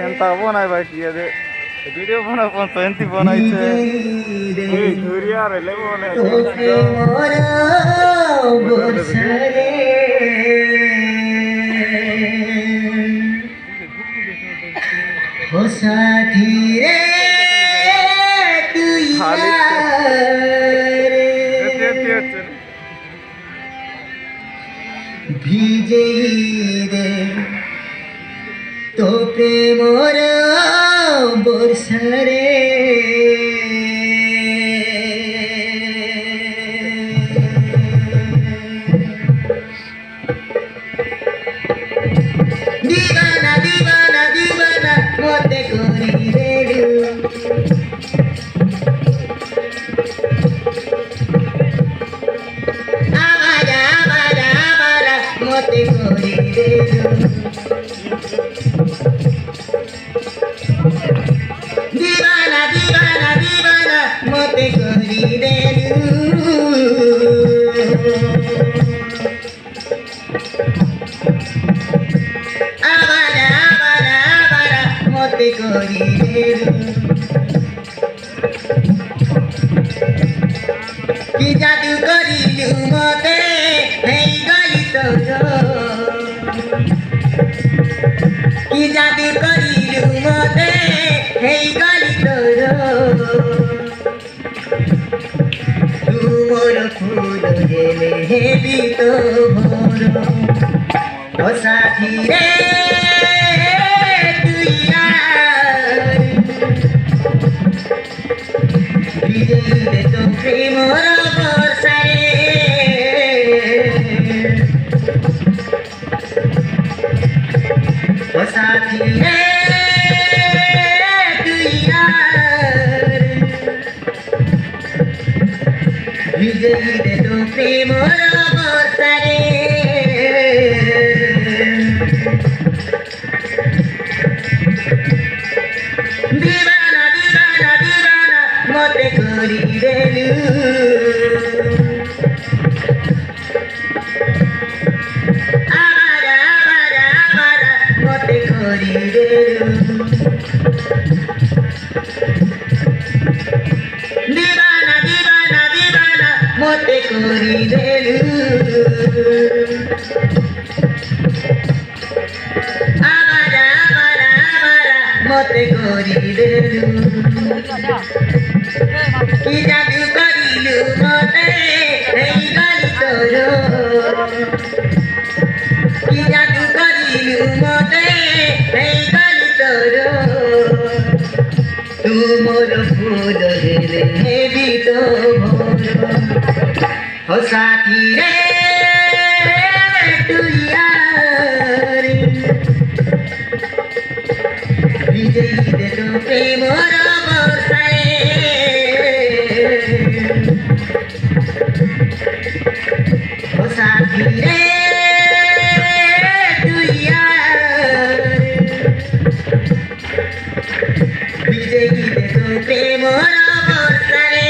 କେନ୍ତା ବନାଇବା କିଏ ଦେ ଭିଡ଼ିଓ ବନା ପନ୍ତ ଏମିତି ବନାଇଛେ ଧୁରିଆରେ ଲେ ভিজে রে তো প্রেমর বর্ষারে দিবানা দিবানা দিবানা মতে করি দেলু মতে করি দেলু দিবানা দিবানা দিবানা মতে করি দেলু আবারা আবারা আবারা মতে করি দেলু কি জাদু করিলু মতে এইগলি তোর কি জাদু করিলু মতে এইগলি তোর তুমর ফুল গেলে হেবি তো ভোর ও সাথী রে তুই আর বিজয়ী দে তো প্রেমর বর্ষারে ও সাথী রে তুই আর বিজয়ী দে তো প্রেমর বর্ষারে দিবানা দিবানা দিবানা মতে করি দেলু আবারা আবারা আবারা মতে করি দেলু দিবানা দিবানা দিবানা মতে করি দেলু আবারা আবারা আবারা মতে করি দেলু কি জাদু করিলু মতে এইগলি তোর কি জাদু করিলু মতে এইগলি তোর তুমর ফুল গেলে হেবি তো ভোর ও সাথী রে তুই আর বিজয়ী দে তো প্রেমর বর্ষারে ও সাথী রে তুই আর বিজয়ী দে তো প্রেমর বর্ষারে